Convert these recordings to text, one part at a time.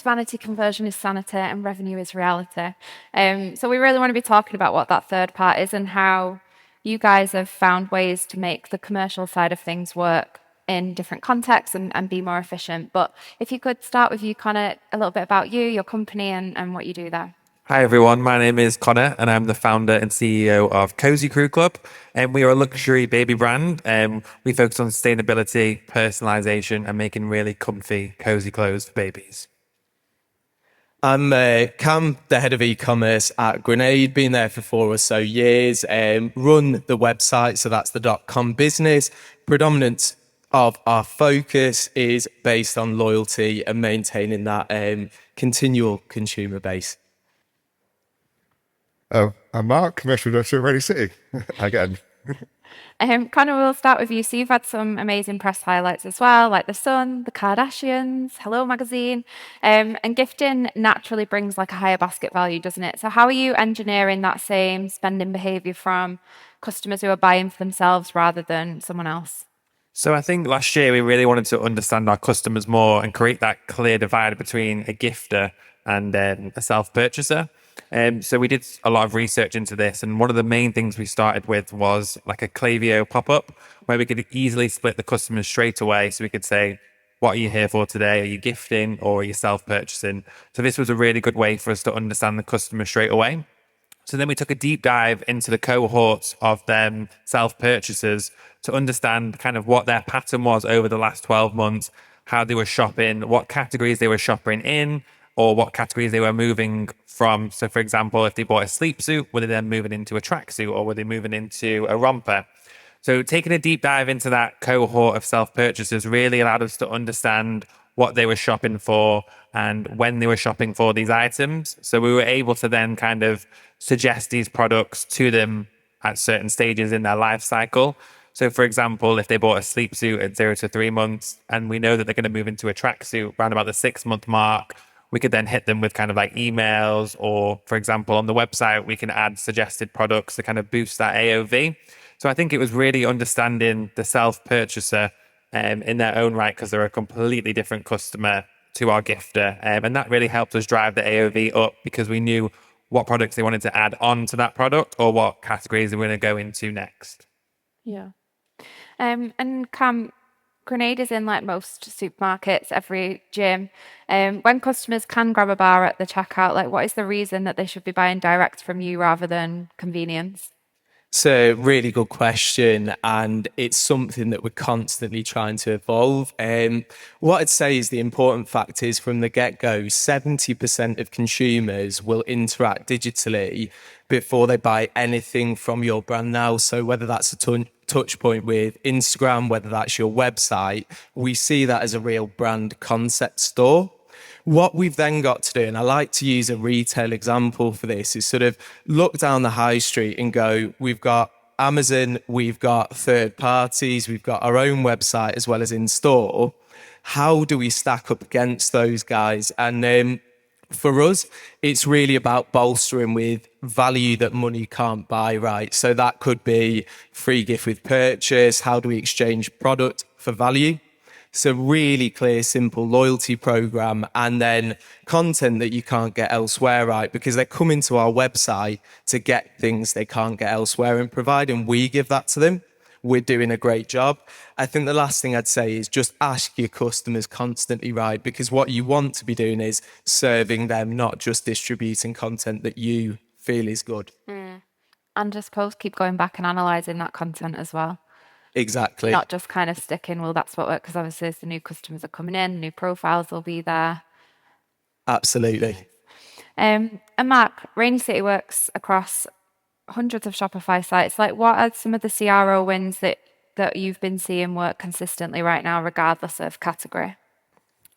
vanity, conversion is sanity, and revenue is reality. So we really want to be talking about what that third part is and how you guys have found ways to make the commercial side of things work in different contexts and be more efficient. But if you could start with you, Connor, a little bit about you, your company, and what you do there. Hi everyone, my name is Connor and I'm the founder and CEO of Cozy Crew Club, and we are a luxury baby brand. We focus on sustainability, personalisation and making really comfy, cozy clothes for babies. I'm Cam, the head of e-commerce at Grenade, been there for 4 or so years, run the website, so that's the .com business. Predominant of our focus is based on loyalty and maintaining that continual consumer base. I'm Mark, commercial director at Radio City, again. Connor, we'll start with you. So you've had some amazing press highlights as well, like The Sun, The Kardashians, Hello Magazine, and gifting naturally brings like a higher basket value, doesn't it? So how are you engineering that same spending behaviour from customers who are buying for themselves rather than someone else? So I think last year we really wanted to understand our customers more and create that clear divide between a gifter and a self-purchaser. So we did a lot of research into this, and one of the main things we started with was like a Klaviyo pop-up where we could easily split the customers straight away. So we could say, what are you here for today? Are you gifting or are you self-purchasing? So this was a really good way for us to understand the customer straight away. So then we took a deep dive into the cohorts of them self-purchasers to understand kind of what their pattern was over the last 12 months, how they were shopping, what categories they were shopping in, or what categories they were moving from. So for example, if they bought a sleep suit, were they then moving into a tracksuit or were they moving into a romper? So taking a deep dive into that cohort of self-purchasers really allowed us to understand what they were shopping for and when they were shopping for these items. So we were able to then kind of suggest these products to them at certain stages in their life cycle. So for example, if they bought a sleep suit at 0 to 3 months and we know that they're going to move into a tracksuit around about the 6-month mark, we could then hit them with kind of like emails, or for example, on the website, we can add suggested products to kind of boost that AOV. So I think it was really understanding the self-purchaser in their own right, because they're a completely different customer to our gifter. And that really helped us drive the AOV up because we knew what products they wanted to add on to that product or what categories they were going to go into next. Yeah. And Cam, Grenade is in like most supermarkets, every gym. When customers can grab a bar at the checkout, like what is the reason that they should be buying direct from you rather than convenience? It's a really good question, and it's something that we're constantly trying to evolve. What I'd say is the important fact is from the get-go, 70% of consumers will interact digitally before they buy anything from your brand now. So whether that's a touch point with Instagram, whether that's your website, we see that as a real brand concept store. What we've then got to do, and I like to use a retail example for this, is sort of look down the high street and go, we've got Amazon, we've got third parties, we've got our own website as well as in store. How do we stack up against those guys? And for us, it's really about bolstering with value that money can't buy, right? So that could be free gift with purchase. How do we exchange product for value? It's a really clear, simple loyalty program, and then content that you can't get elsewhere, right? Because they're coming to our website to get things they can't get elsewhere, and providing we give that to them, we're doing a great job. I think the last thing I'd say is just ask your customers constantly, right? Because what you want to be doing is serving them, not just distributing content that you feel is good. And I suppose keep going back and analysing that content as well. Exactly. Not just kind of sticking, well, that's what works, because obviously as the new customers are coming in, new profiles will be there. Absolutely. And Mark, Rainy City works across hundreds of Shopify sites. Like, what are some of the CRO wins that you've been seeing work consistently right now, regardless of category?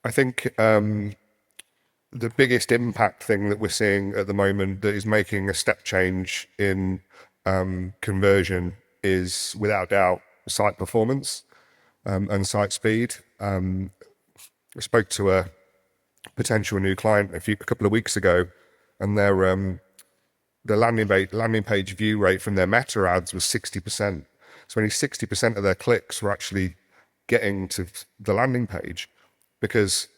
I think the biggest impact thing that we're seeing at the moment that is making a step change in conversion is, without doubt, site performance and site speed. I spoke to a potential new client a couple of weeks ago, and the landing page view rate from their meta ads was 60%. So only 60% of their clicks were actually getting to the landing page, because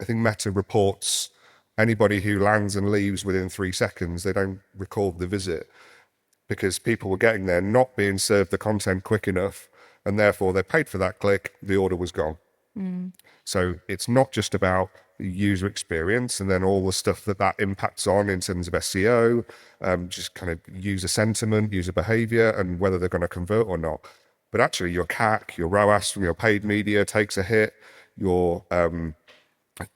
I think Meta reports anybody who lands and leaves within 3 seconds, they don't record the visit because people were getting there, not being served the content quick enough, and therefore they paid for that click, the order was gone. So it's not just about the user experience and then all the stuff that impacts on in terms of SEO, just kind of user sentiment, user behavior, and whether they're going to convert or not. But actually your CAC, your ROAS from your paid media takes a hit, your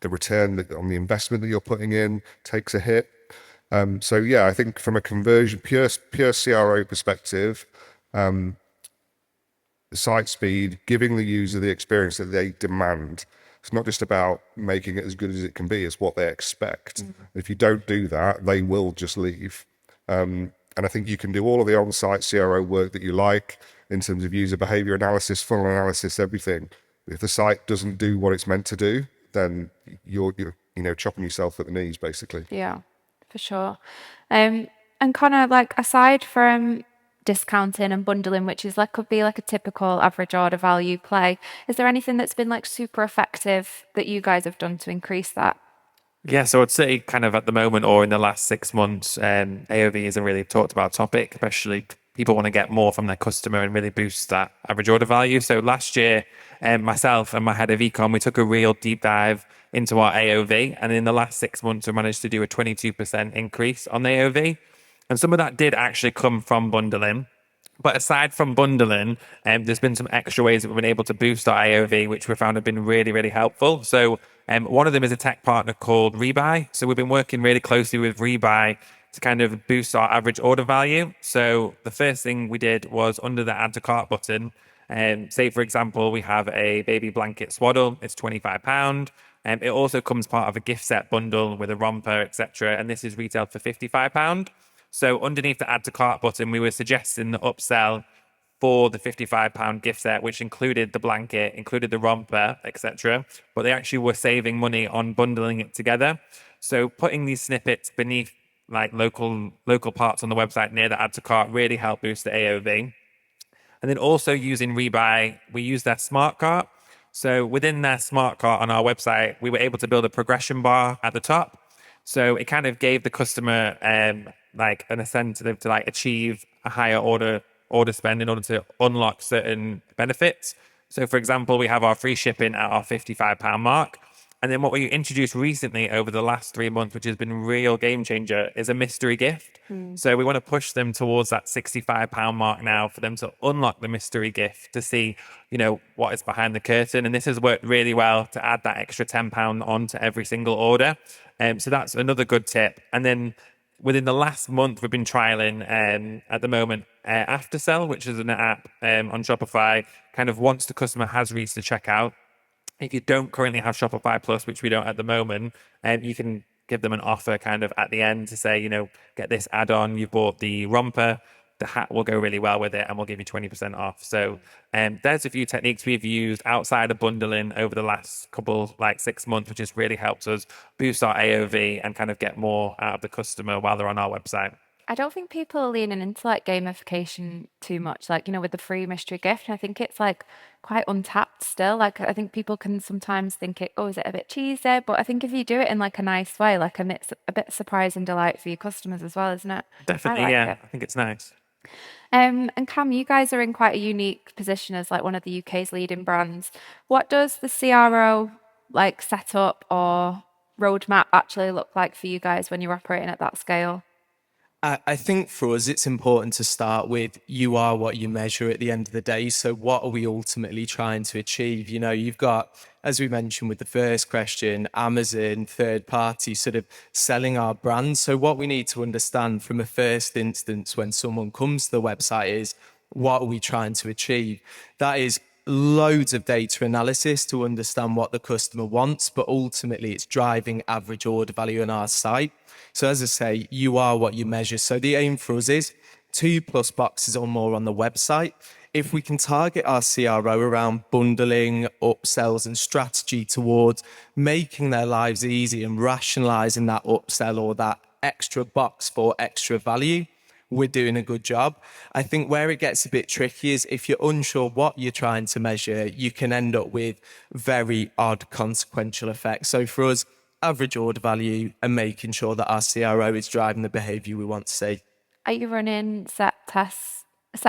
the return on the investment that you're putting in takes a hit. So yeah, I think from a conversion, pure CRO perspective, the site speed, giving the user the experience that they demand. It's not just about making it as good as it can be, it's what they expect. If you don't do that, they will just leave. And I think you can do all of the on-site CRO work that you like in terms of user behavior analysis, funnel analysis, everything. If the site doesn't do what it's meant to do, then you're chopping yourself at the knees, basically. Yeah, for sure. And kind of like aside from discounting and bundling, which is could be like a typical average order value play, is there anything that's been like super effective that you guys have done to increase that? Yeah, so I'd say kind of at the moment or in the last 6 months, AOV is a really talked about topic, especially people want to get more from their customer and really boost that average order value. So last year, myself and my head of ecom, we took a real deep dive into our AOV. And in the last 6 months, we managed to do a 22% increase on the AOV. And some of that did actually come from bundling. But aside from bundling, there's been some extra ways that we've been able to boost our AOV, which we found have been really, really helpful. So one of them is a tech partner called Rebuy. So we've been working really closely with Rebuy to kind of boost our average order value. So the first thing we did was under the add to cart button. Say, for example, we have a baby blanket swaddle. It's £25. It also comes part of a gift set bundle with a romper, etc. And this is retailed for £55. So underneath the add to cart button, we were suggesting the upsell for the £55 gift set, which included the blanket, included the romper, etc. But they actually were saving money on bundling it together. So putting these snippets beneath like local parts on the website near the add to cart really helped boost the AOV. And then also using Rebuy, we use their smart cart. So within their smart cart on our website, we were able to build a progression bar at the top. So it kind of gave the customer like an incentive to like achieve a higher order spend in order to unlock certain benefits. So for example, we have our free shipping at our £55 mark. And then what we introduced recently over the last 3 months, which has been a real game changer, is a mystery gift. So we want to push them towards that £65 mark now for them to unlock the mystery gift to see, what is behind the curtain. And this has worked really well to add that extra £10 onto every single order. So that's another good tip. And then within the last month, we've been trialing at the moment Aftersell, which is an app on Shopify. Kind of once the customer has reached the checkout, if you don't currently have Shopify Plus, which we don't at the moment, you can give them an offer kind of at the end to say, get this add-on. You bought the romper, the hat will go really well with it, and we'll give you 20% off. So there's a few techniques we've used outside of bundling over the last couple, 6 months, which has really helped us boost our AOV and kind of get more out of the customer while they're on our website. I don't think people are leaning into gamification too much, with the free mystery gift. I think it's quite untapped still. I think people can sometimes think is it a bit cheesy? But I think if you do it in a nice way, and it's a bit surprise and delight for your customers as well, isn't it? Definitely, yeah. I think it's nice. And Cam, you guys are in quite a unique position as one of the UK's leading brands. What does the CRO setup or roadmap actually look like for you guys when you're operating at that scale? I think for us, it's important to start with you are what you measure at the end of the day. So what are we ultimately trying to achieve? You've got, as we mentioned with the first question, Amazon, third party sort of selling our brand. So what we need to understand from a first instance when someone comes to the website is what are we trying to achieve? That is loads of data analysis to understand what the customer wants, but ultimately it's driving average order value on our site. So as I say, you are what you measure. So the aim for us is 2+ boxes or more on the website. If we can target our CRO around bundling, upsells and strategy towards making their lives easy and rationalizing that upsell or that extra box for extra value, we're doing a good job. I think where it gets a bit tricky is if you're unsure what you're trying to measure, you can end up with very odd consequential effects. So for us, average order value and making sure that our CRO is driving the behavior we want to see. Are you running set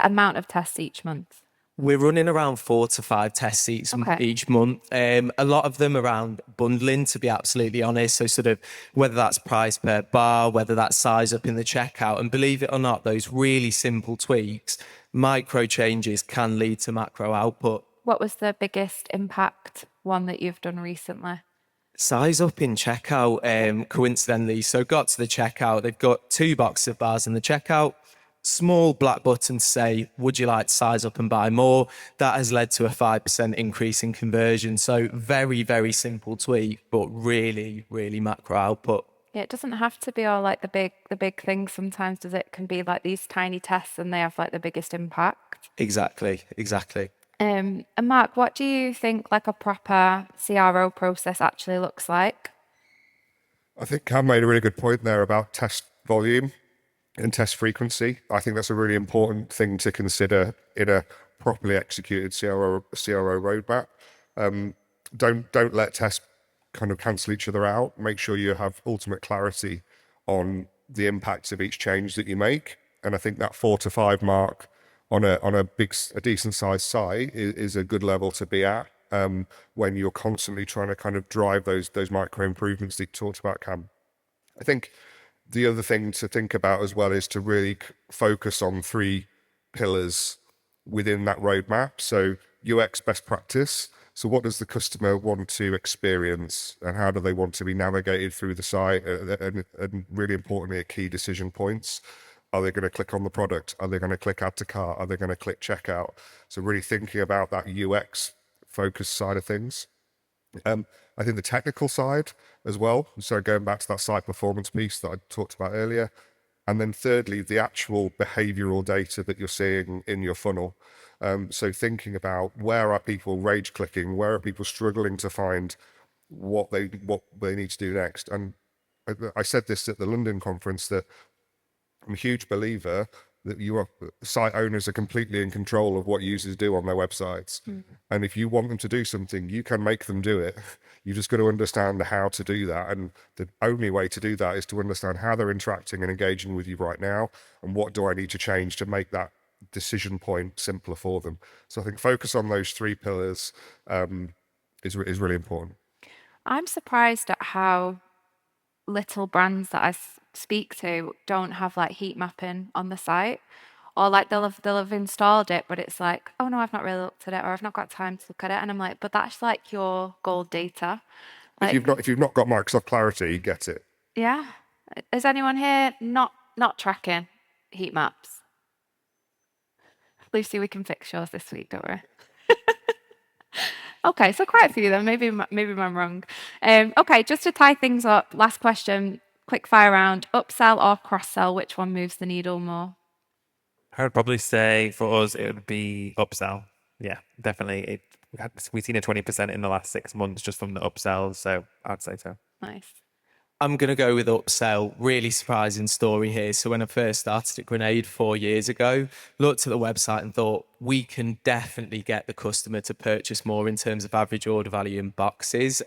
amount of tests each month? We're running around 4 to 5 tests Okay. each month. A lot of them around bundling, to be absolutely honest. So sort of whether that's price per bar, whether that's size up in the checkout. And believe it or not, those really simple tweaks, micro changes can lead to macro output. What was the biggest impact one that you've done recently? Size up in checkout, coincidentally. So got to the checkout, they've got 2 boxes of bars in the checkout. Small black button to say, would you like to size up and buy more? That has led to a 5% increase in conversion. So very, very simple tweak, but really, really macro output. Yeah, it doesn't have to be all like the big things. Sometimes does it can be like these tiny tests and they have like the biggest impact. Exactly. And Mark, what do you think like a proper CRO process actually looks like? I think Cam made a really good point there about test volume and test frequency. I think that's a really important thing to consider in a properly executed CRO roadmap. Don't let tests kind of cancel each other out. Make sure you have ultimate clarity on the impacts of each change that you make. And I think that 4 to 5 mark on a decent sized site is a good level to be at when you're constantly trying to kind of drive those micro improvements that you talked about, Cam. I think the other thing to think about as well is to really focus on 3 pillars within that roadmap. So UX best practice. So what does the customer want to experience and how do they want to be navigated through the site? And really importantly, key decision points. Are they going to click on the product? Are they going to click add to cart? Are they going to click checkout? So really thinking about that UX focus side of things. I think the technical side as well. So going back to that site performance piece that I talked about earlier. And then thirdly, the actual behavioural data that you're seeing in your funnel. So thinking about where are people rage clicking? Where are people struggling to find what they need to do next? And I said this at the London conference that I'm a huge believer that site owners are completely in control of what users do on their websites. And if you want them to do something, you can make them do it. You just got to understand how to do that. And the only way to do that is to understand how they're interacting and engaging with you right now. And what do I need to change to make that decision point simpler for them? So I think focus on those 3 pillars is really important. I'm surprised at how little brands that I speak to don't have like heat mapping on the site, or like they'll have installed it, but it's like, oh no, I've not really looked at it, or I've not got time to look at it, and I'm like, but that's like your gold data. Like, If you've not got Microsoft Clarity, get it. Yeah, is anyone here not tracking heat maps? Lucy, we can fix yours this week, don't worry. Okay, so quite a few then. Maybe I'm wrong. Okay, just to tie things up, last question, quick fire round. Upsell or cross-sell, which one moves the needle more? I would probably say for us it would be upsell. Yeah, definitely. We've seen a 20% in the last 6 months just from the upsells, so I'd say so. Nice. I'm going to go with upsell. Really surprising story here. So when I first started at Grenade 4 years ago, looked at the website and thought, we can definitely get the customer to purchase more in terms of average order value in boxes.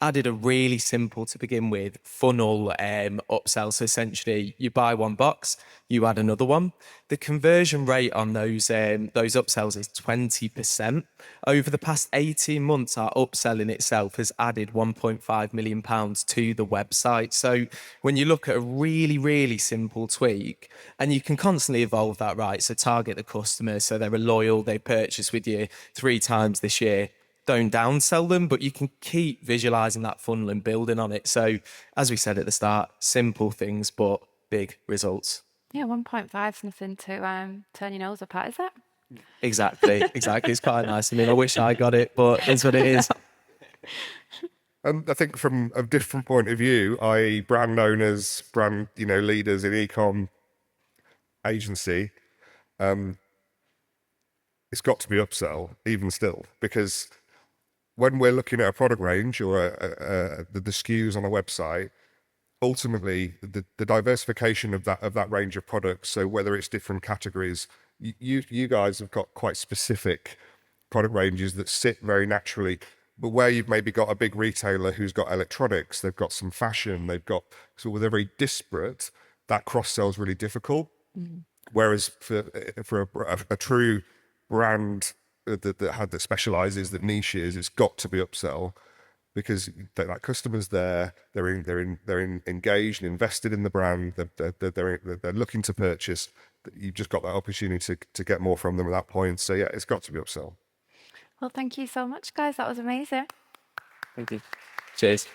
Added a really simple, to begin with, funnel upsell. So essentially, you buy 1 box, you add another one. The conversion rate on those upsells is 20%. Over the past 18 months, our upselling itself has added £1.5 million to the website. So when you look at a really, really simple tweak, and you can constantly evolve that, right? So target the customer so they're loyal, they purchase with you 3 times this year. Don't downsell them, but you can keep visualizing that funnel and building on it. So as we said at the start, simple things, but big results. Yeah, 1.5 is nothing to turn your nose up at, is it? Exactly. It's quite nice. I mean, I wish I got it, but it's what it is. I think from a different point of view, i.e. brand owners, leaders in e-com agency, it's got to be upsell even still, because when we're looking at a product range or the SKUs on a website, ultimately the diversification of that range of products. So whether it's different categories, you guys have got quite specific product ranges that sit very naturally. But where you've maybe got a big retailer who's got electronics, they've got some fashion, they've got, so they're very disparate, that cross sell is really difficult. Whereas for a true brand that specializes, that niches, it's got to be upsell, because that customer's there, they're engaged, invested in the brand, they're looking to purchase. You've just got that opportunity to get more from them at that point. So yeah, it's got to be upsell. Well, thank you so much, guys. That was amazing. Thank you. Cheers.